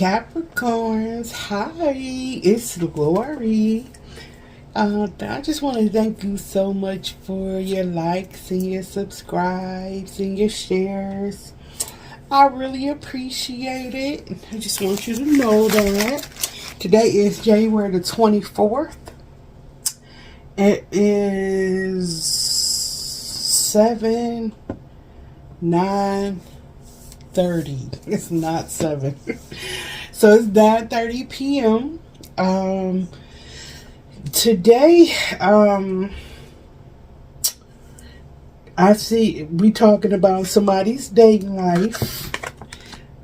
Capricorns, hi, it's Lori. I just want to thank you so much for your likes and your subscribes and your shares. I really appreciate it. I just want you to know that today is January the 24th. It is 9:30. It's not 7. So it's 9:30 p.m. Today, I see we talking about somebody's dating life.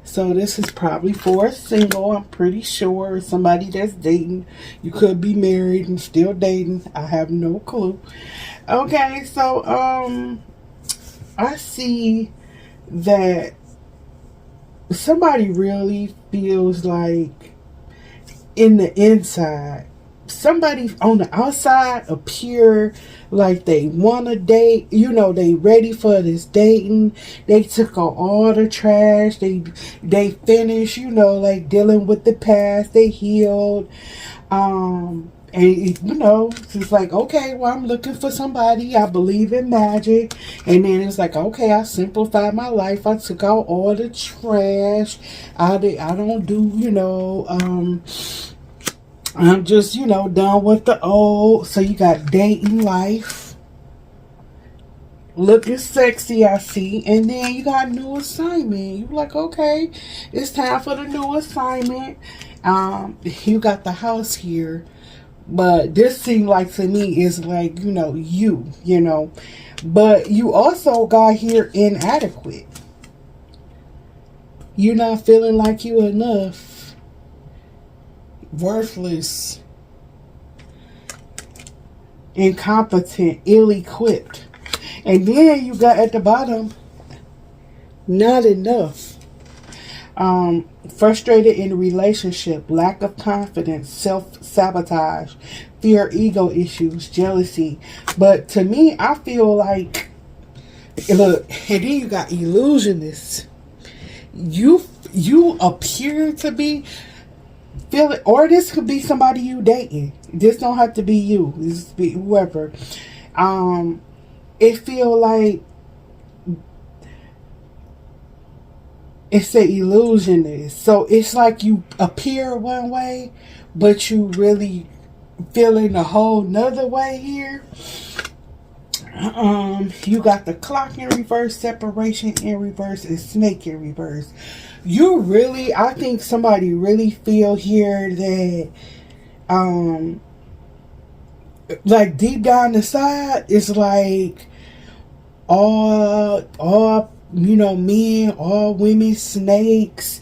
So this is probably for a single. I'm pretty sure somebody that's dating. You could be married and still dating. I have no clue. Okay, so I see that somebody really feels like in the inside, somebody on the outside appear like they want to date. You know, they ready for this dating. They took out all the trash. They finished, you know, like dealing with the past. They healed. And, you know, it's like, okay, well, I'm looking for somebody. I believe in magic. And then it's like, okay, I simplified my life. I took out all the trash. I don't do, you know, I'm just, you know, done with the old. So you got dating life. Looking sexy, I see. And then you got new assignment. You're like, okay, it's time for the new assignment. You got the house here. But this seemed like to me is like, you know, you know. But you also got here inadequate. You're not feeling like you enough. Worthless. Incompetent. Ill-equipped. And then you got at the bottom, not enough. Frustrated in a relationship, lack of confidence, self-sabotage, fear, ego issues, jealousy. But to me, I feel like, look, and then you got illusionists. You appear to be feeling, or this could be somebody you dating. This don't have to be you. This could be whoever. It feel like it's an illusionist. So it's like you appear one way, but you really feeling a whole nother way here. You got the clock in reverse, separation in reverse, and snake in reverse. You really, I think somebody really feel here that, like deep down inside, it's like all you know, men, all women, snakes.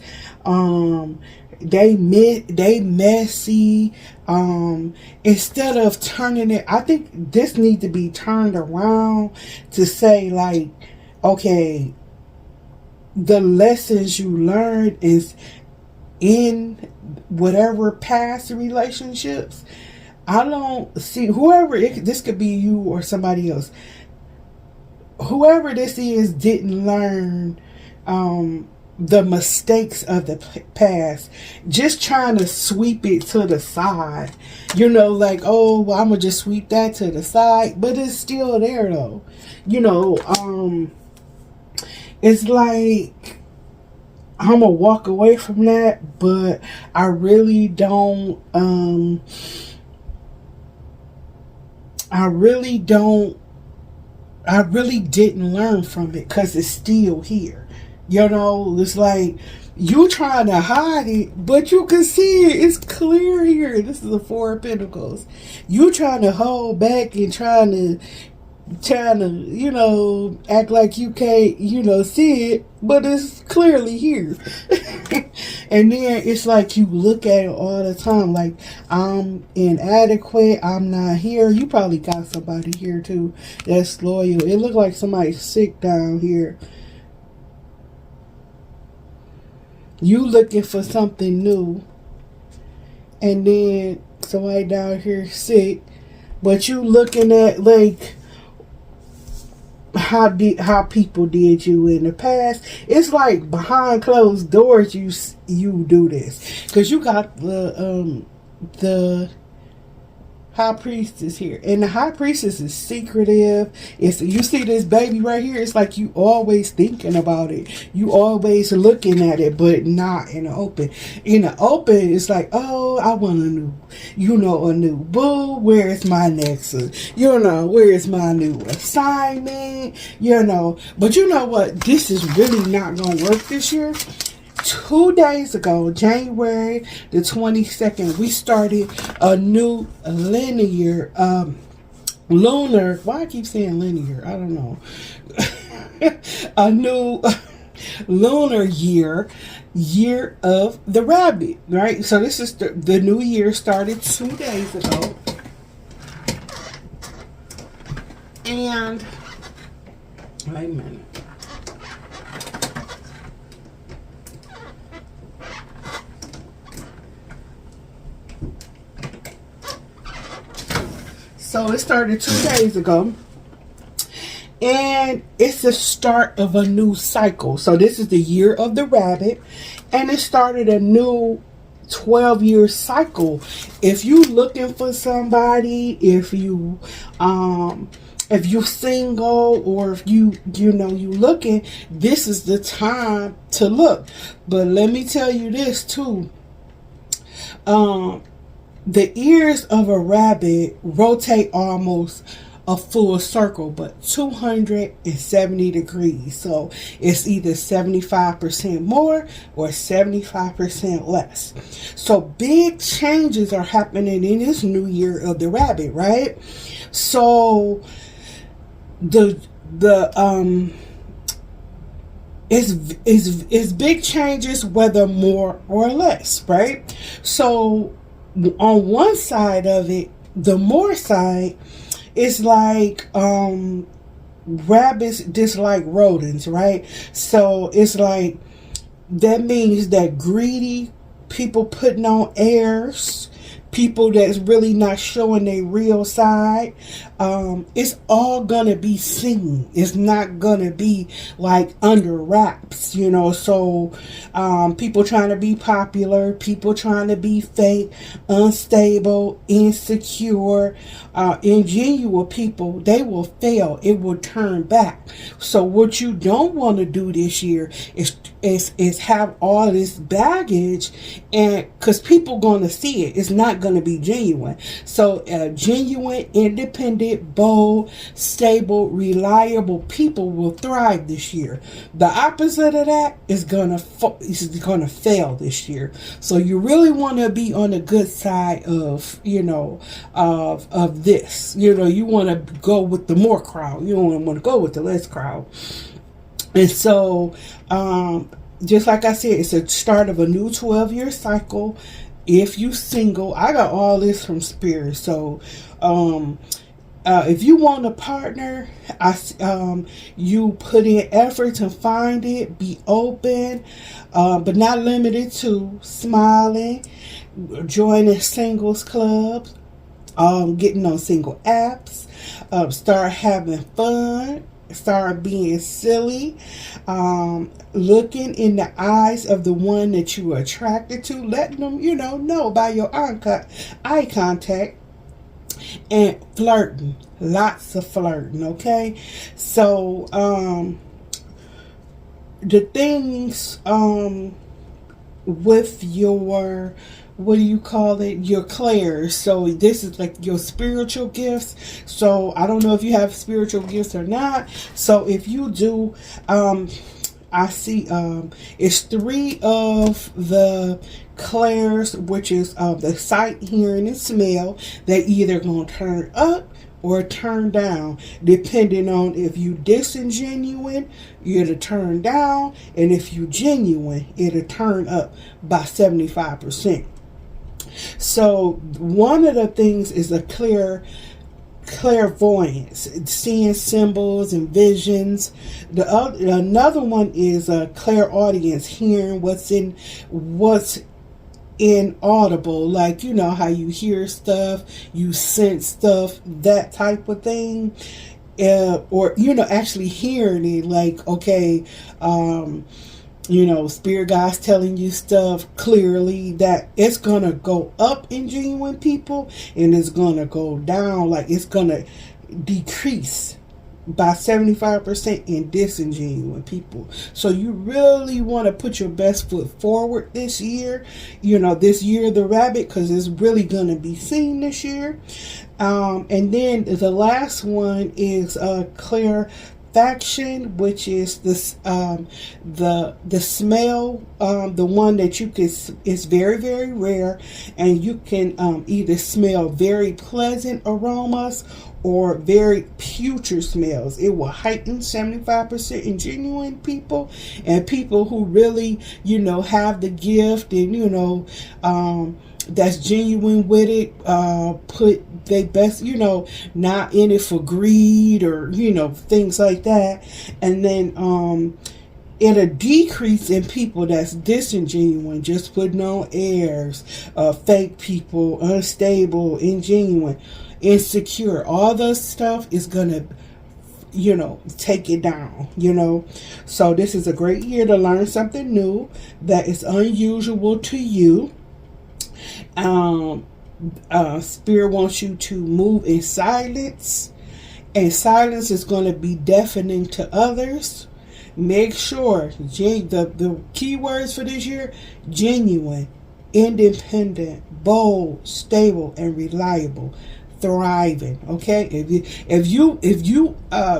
They messy. Instead of turning it, I think this needs to be turned around to say like, okay, the lessons you learned is in whatever past relationships. I don't see whoever this could be, you or somebody else. Whoever this is didn't learn the mistakes of the past. Just trying to sweep it to the side. You know, like, oh, well, I'm going to just sweep that to the side. But it's still there, though. You know, it's like, I'm going to walk away from that. But I really don't, I really didn't learn from it because it's still here. You know, it's like you trying to hide it, but you can see it. It's clear here. This is the Four of Pentacles. You trying to hold back and trying to, you know, act like you can't, you know, see it, but it's clearly here. And then it's like you look at it all the time like, I'm inadequate, I'm not here. You probably got somebody here too that's loyal. It looked like somebody's sick down here. You looking for something new, and then somebody down here sick, but you looking at like how people did you in the past. It's like behind closed doors you do this, because you got the high priestess here, and the high priestess is secretive. It's, you see this baby right here, it's like you always thinking about it, you always looking at it, but not in the open. In the open, it's like, oh, I want a new boo, where's my next where's my new assignment, but you know what, this is really not gonna work this year. 2 days ago, January the 22nd, we started a new lunar, why I keep saying linear, I don't know, a new lunar year of the rabbit, right? So this is the new year started 2 days ago. And, wait a minute. So it started 2 days ago, and it's the start of a new cycle. So this is the year of the rabbit, and it started a new 12-year cycle. If you looking for somebody, if you single, or if you looking, this is the time to look. But let me tell you this too. The ears of a rabbit rotate almost a full circle, but 270 degrees. So it's either 75% more or 75% less. So big changes are happening in this new year of the rabbit, right? So it's big changes, whether more or less, right? So on one side of it, the more side, it's like rabbits dislike rodents, right? So it's like, that means that greedy people putting on airs, people that's really not showing their real side, it's all gonna be seen. It's not gonna be like under wraps, so people trying to be popular, people trying to be fake, unstable, insecure, ingenuine people, they will fail. It will turn back. So what you don't want to do this year is have all this baggage, and because people gonna see it, it's not gonna be genuine. So genuine, independent, bold, stable, reliable people will thrive this year. The opposite of that is gonna fail this year. So you really want to be on the good side of of this. You want to go with the more crowd. You don't want to go with the less crowd. And so just like I said, it's a start of a new 12-year cycle. If you single, I got all this from Spirit. So if you want a partner, you put in effort to find it. Be open, but not limited to smiling, joining singles clubs, getting on single apps, start having fun, start being silly, looking in the eyes of the one that you are attracted to, letting them know by your eye contact, and flirting, lots of flirting. Okay, so the things with your, what do you call it, your clairs. So this is like your spiritual gifts. So I don't know if you have spiritual gifts or not. So if you do, I see it's 3 of the clairs, which is the sight, hearing, and smell. They either gonna turn up or turn down, depending on if you disingenuine, it'll turn down, and if you genuine, it'll turn up by 75%. So one of the things is a clairvoyance, seeing symbols and visions. Another one is a clairaudience, hearing what's inaudible, like how you hear stuff, you sense stuff, that type of thing. or actually hearing it, like, okay, spirit guides telling you stuff clearly, that it's gonna go up in genuine people and it's gonna go down, like it's gonna decrease by 75% in disingenuine people. So you really want to put your best foot forward this year, this year of the rabbit, because it's really going to be seen this year. And then the last one is clarifaction, which is this the smell, the one that you can, is very, very rare, and you can either smell very pleasant aromas or very putrid smells. It will heighten 75% in genuine people, and people who really, have the gift, and that's genuine with it, put their best, not in it for greed or, things like that. And then it'll decrease in people that's disingenuine, just putting on airs, fake people, unstable, ingenuine, insecure. All the stuff is gonna take it down. So this is a great year to learn something new that is unusual to you. Spirit wants you to move in silence, and silence is going to be deafening to others. Make sure the key words for this year: genuine, independent, bold, stable, and reliable. Thriving. Okay, if you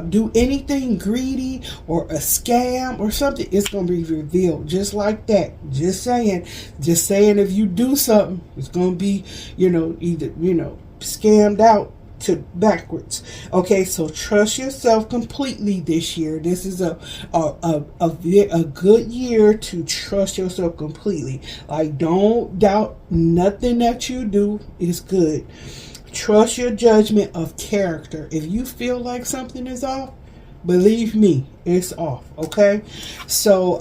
do anything greedy or a scam or something, it's gonna be revealed just like that. Just saying, if you do something, it's gonna be either scammed out to backwards. Okay, so trust yourself completely this year. This is a good year to trust yourself completely. Like, don't doubt nothing that you do is good. Trust your judgment of character. If you feel like something is off, believe me, it's off. Okay, so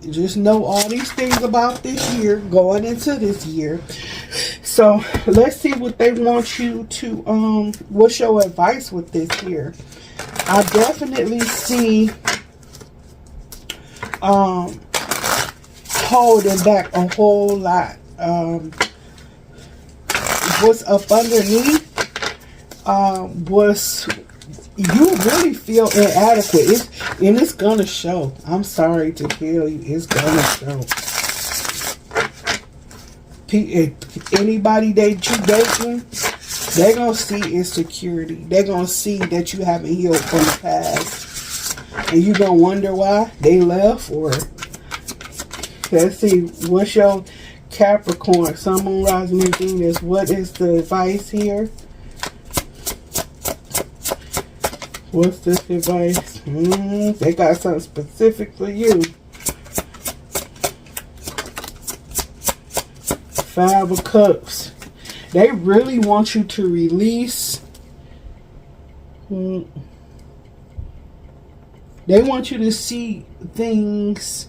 just know all these things about this year going into this year. So let's see what they want you to what's your advice with this year. I definitely see holding back a whole lot. What's up underneath was you really feel inadequate, and it's gonna show. I'm sorry to tell you, it's gonna show. Anybody that you dating, they're gonna see insecurity. They're gonna see that you haven't healed from the past, and you're gonna wonder why they left. Or let's see, what's your Capricorn, Sun, Moon, Rising, and Venus? What is the advice here? What's this advice? They got something specific for you. Five of Cups. They really want you to release. They want you to see things.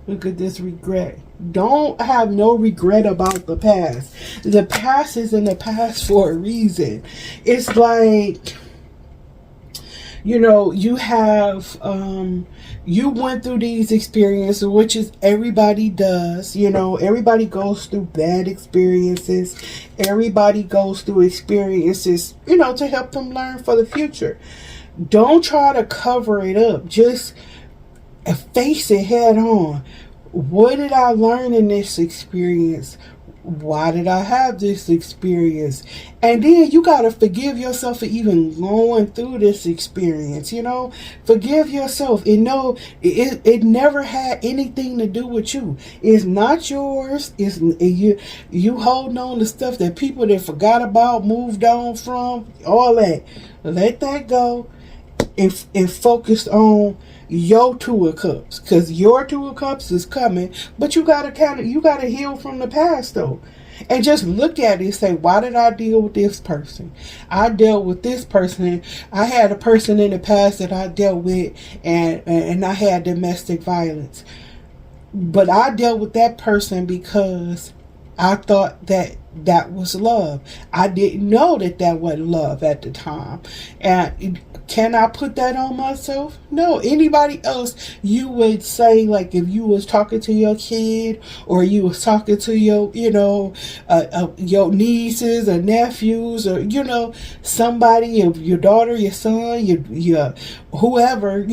Look at this regret. Don't have no regret about the past. The past is in the past for a reason. It's like, you have, you went through these experiences, which is everybody does. Everybody goes through bad experiences. Everybody goes through experiences, to help them learn for the future. Don't try to cover it up. Just face it head on. What did I learn in this experience? Why did I have this experience? And then you got to forgive yourself for even going through this experience. Forgive yourself and know it never had anything to do with you. It's not yours. It's you holding on to stuff that people that forgot about, moved on from, all that. Let that go and focus on your Two of Cups, because your Two of Cups is coming. But you gotta heal from the past though, and just look at it and say, why did I deal with this person? I dealt with this person. I had a person in the past that I dealt with, and I had domestic violence, but I dealt with that person because I thought that that was love. I didn't know that that wasn't love at the time. And can I put that on myself? No. Anybody else, you would say, like, if you was talking to your kid, or you was talking to your, your nieces or nephews, or, somebody, of your daughter, your son, your whoever,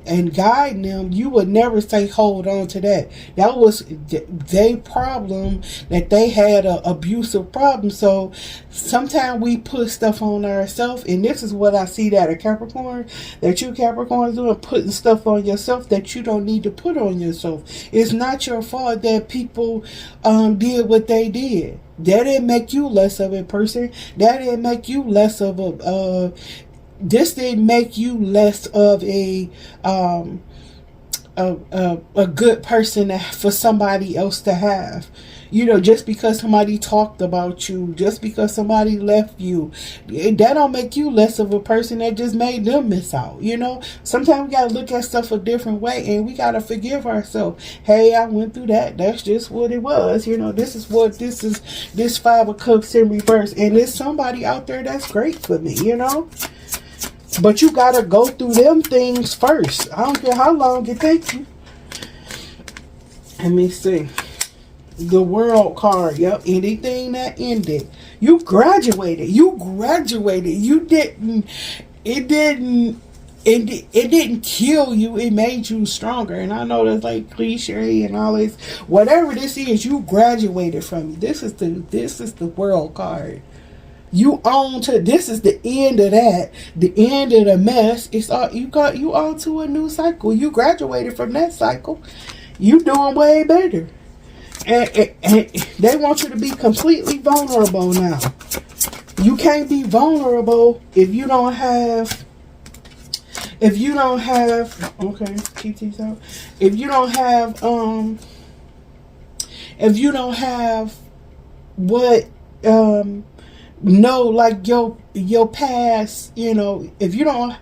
and guiding them, you would never say, hold on to that. That was their problem, that they had an abusive problem. So sometimes we put stuff on ourselves, and this is what I see that a Capricorn, that you Capricorns doing, putting stuff on yourself that you don't need to put on yourself. It's not your fault that people did what they did. That didn't make you less of a person. That didn't make you less of a this didn't make you less of a good person for somebody else to have. Just because somebody talked about you, just because somebody left you, that don't make you less of a person. That just made them miss out. Sometimes we gotta look at stuff a different way, and we gotta forgive ourselves. Hey, I went through that. That's just what it was. This is what this is. This 5 of Cups in reverse, and there's somebody out there that's great for me. But you gotta go through them things first. I don't care how long it takes you. Let me see. The World card. Yep. Anything that ended. You graduated. You didn't. It didn't kill you. It made you stronger. And I know that's like cliche and all this. Whatever this is, you graduated from it. This is the World card. You on to, this is the end of that, the end of the mess. It's all you on to a new cycle. You graduated from that cycle. You doing way better, and they want you to be completely vulnerable now. You can't be vulnerable if you don't have. Okay, keep these out. If you don't have what like your past, if you don't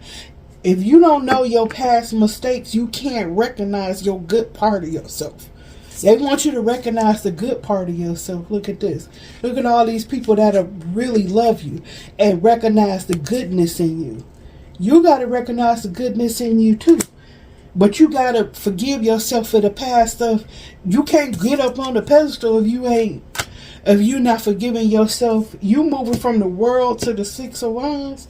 know your past mistakes, you can't recognize your good part of yourself. They want you to recognize the good part of yourself. Look at this. Look at all these people that really love you and recognize the goodness in you. You got to recognize the goodness in you too. But you got to forgive yourself for the past stuff. You can't get up on the pedestal if you're not forgiving yourself. You moving from the World to the 6 of Wands.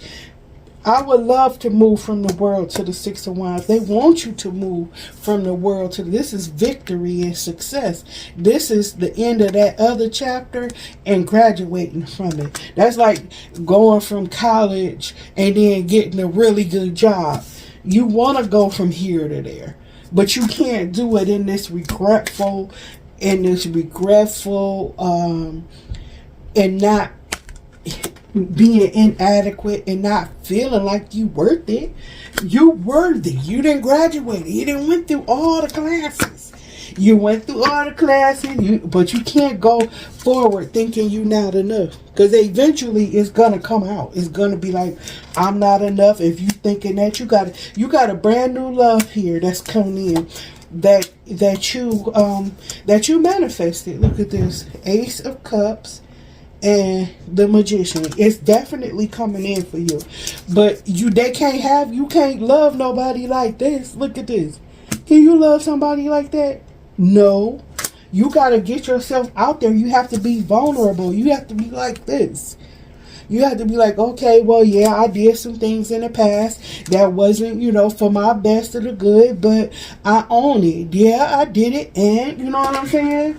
I would love to move from the World to the 6 of Wands. They want you to move from the World to, this is victory and success. This is the end of that other chapter and graduating from it. That's like going from college and then getting a really good job. You want to go from here to there, but you can't do it in this regretful and not being inadequate and not feeling like you worth it. You worthy. You didn't graduate. You didn't went through all the classes. But you can't go forward thinking you're not enough, because eventually it's gonna come out. It's gonna be like, I'm not enough. If you thinking that, you got a brand new love here that's coming in, that you manifested. Look at this, Ace of Cups and the Magician. It's definitely coming in for you, but you can't love nobody like this. Look at this. Can you love somebody like that? No. You got to get yourself out there. You have to be vulnerable. You have to be like this. You have to be like, okay, well, yeah, I did some things in the past that wasn't, for my best of the good, but I own it. Yeah, I did it. And you know what I'm saying?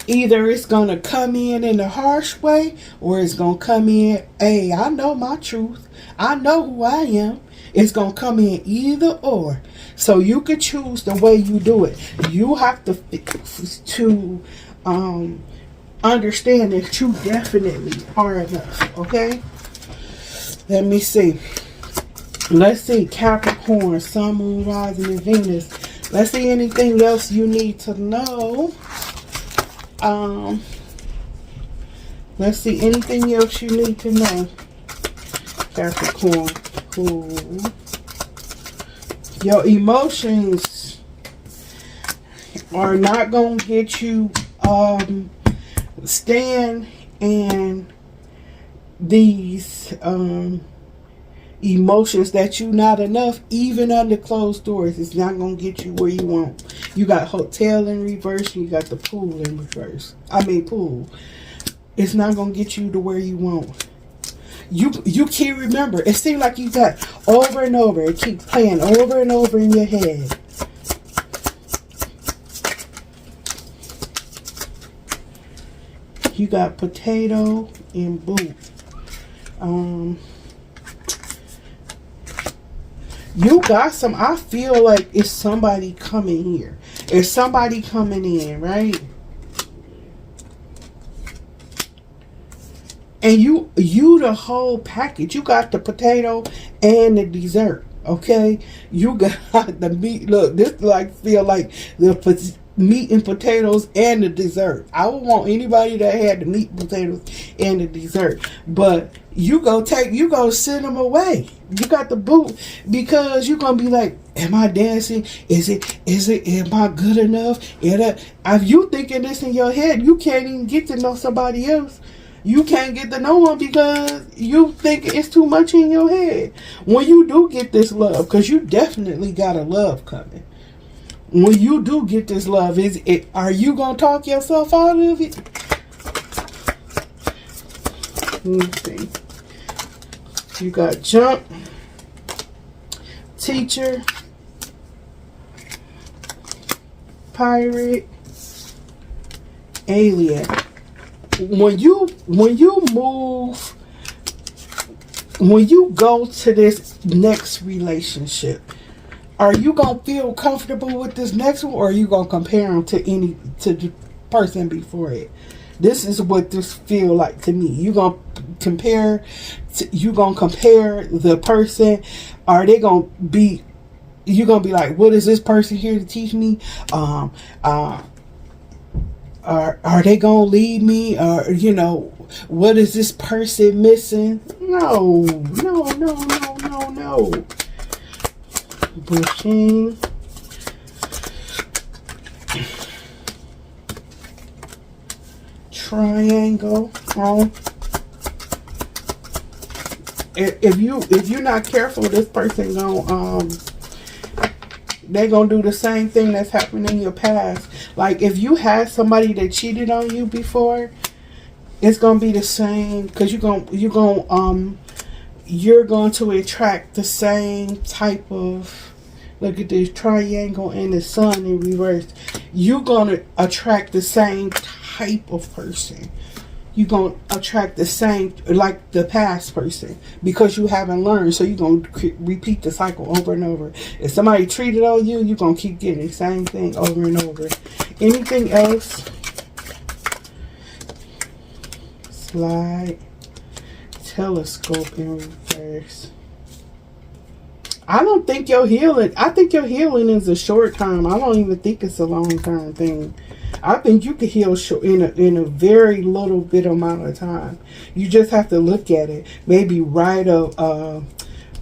Either it's going to come in a harsh way, or it's going to come in, hey, I know my truth. I know who I am. It's going to come in either or. So you could choose the way you do it. You have to understand that you definitely are enough. Okay? Let me see. Let's see. Capricorn, Sun, Moon, Rising, and Venus. Let's see anything else you need to know. Let's see anything else you need to know. Capricorn. Cool. Your emotions are not gonna get you stand in these emotions that you not enough, even under closed doors. It's not gonna get you where you want. You got hotel in reverse, and you got the pool in reverse. Pool. It's not gonna get you to where you want. You can't remember. It seems like you got over and over. It keeps playing over and over in your head. You got potato and boot. You got some. I feel like it's somebody coming here. It's somebody coming in, right? And you the whole package. You got the potato and the dessert. Okay, you got the meat. Look, this feel like the meat and potatoes and the dessert. I would want anybody that had the meat, potatoes, and the dessert. But you go send them away. You got the boot, because you're gonna be like, am I dancing? Am I good enough? If you thinking this in your head, you can't even get to know somebody else. You can't get to know one because you think it's too much in your head. When you do get this love, because you definitely got a love coming. When you do get this love, are you going to talk yourself out of it? Let me see. You got jump, teacher, pirate, alien. When you go to this next relationship, are you gonna feel comfortable with this next one, or are you gonna compare them to the person before it? This is what this feel like to me. You gonna compare the person. Are they gonna be? You gonna be like, what is this person here to teach me? Are they gonna lead me? Or what is this person missing? No. Bushing. Triangle. If you're not careful, this person they're gonna do the same thing that's happened in your past. Like if you had somebody that cheated on you before, it's gonna be the same, because you're going to attract the same type of, look at this triangle and the sun in reverse. You're gonna attract the same type of person. You're gonna attract the same, like the past person, because you haven't learned. So you're gonna repeat the cycle over and over. If somebody treated on you, you're gonna keep getting the same thing over and over. Anything else? Slide. Telescope in reverse. I don't think your healing, I think your healing is a short term. I don't even think it's a long term thing. I think you can heal in a very little bit amount of time. You just have to look at it. Maybe write not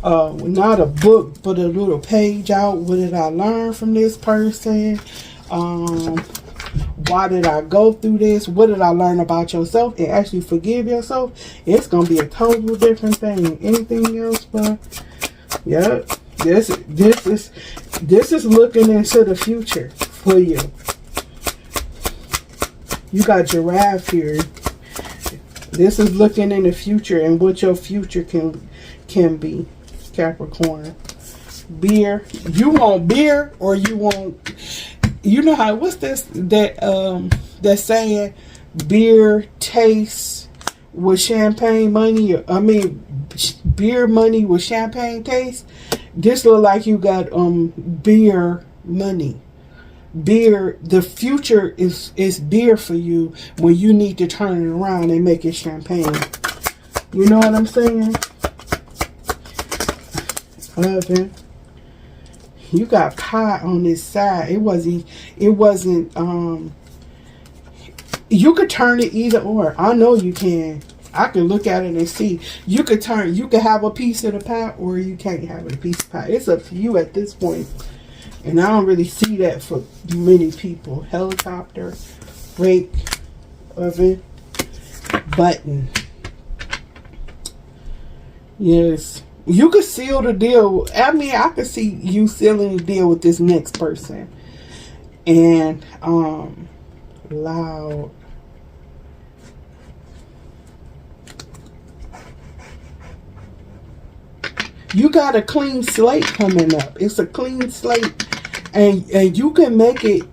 a book, but a little page out. What did I learn from this person? Why did I go through this? What did I learn about yourself? And actually forgive yourself. It's gonna be a total different thing. Anything else, but yep. This is looking into the future for you. You got giraffe here. This is looking in the future and what your future can be, Capricorn. Beer. You want beer, or you want, what's this that saying, beer tastes with champagne money? Beer money with champagne taste. This look like you got beer money. Beer, the future is beer for you when you need to turn it around and make it champagne. You know what I'm saying? 11. You got pie on this side. It wasn't you could turn it either or. I know you can. I can look at it and see. You could have a piece of the pie, or you can't have a piece of pie. It's up to you at this point. And I don't really see that for many people. Helicopter, brake, oven, button. Yes. You could seal the deal. I mean, I could see you sealing the deal with this next person. And, loud. You got a clean slate coming up. It's a clean slate. And you can make it,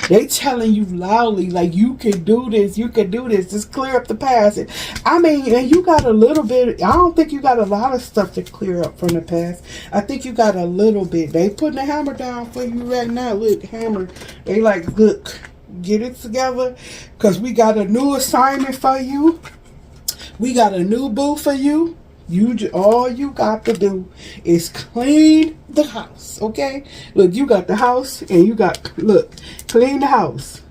they telling you loudly, like, you can do this, just clear up the past. I mean, and you got a little bit, I don't think you got a lot of stuff to clear up from the past. I think you got a little bit. They putting the hammer down for you right now. Look, hammer. They like, look, get it together, because we got a new assignment for you. We got a new boo for you. All you got to do is clean the house, okay? Look, you got the house, and you got, look, clean the house.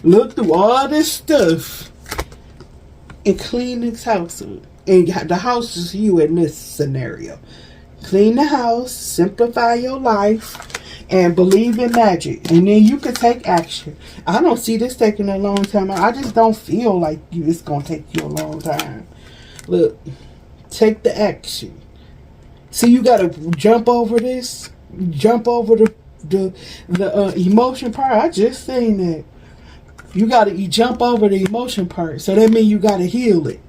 Look through all this stuff and clean this house. And the house is you in this scenario. Clean the house, simplify your life, and believe in magic. And then you can take action. I don't see this taking a long time. I just don't feel like it's going to take you a long time. Look. Take the action. See, you gotta jump over this. Jump over the emotion part. I just saying that. You jump over the emotion part. So that means you gotta heal it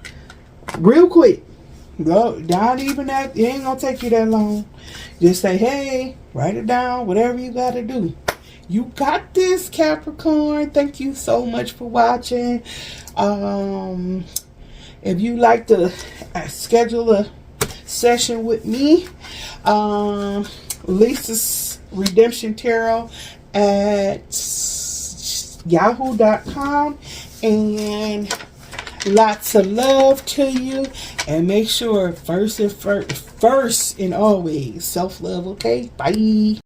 real quick. No, not even that. It ain't gonna take you that long. Just say, hey, write it down. Whatever you gotta do. You got this, Capricorn. Thank you so much for watching. If you like to schedule a session with me, Lisa's Redemption Tarot at yahoo.com. And lots of love to you. And make sure first and always self-love, okay? Bye.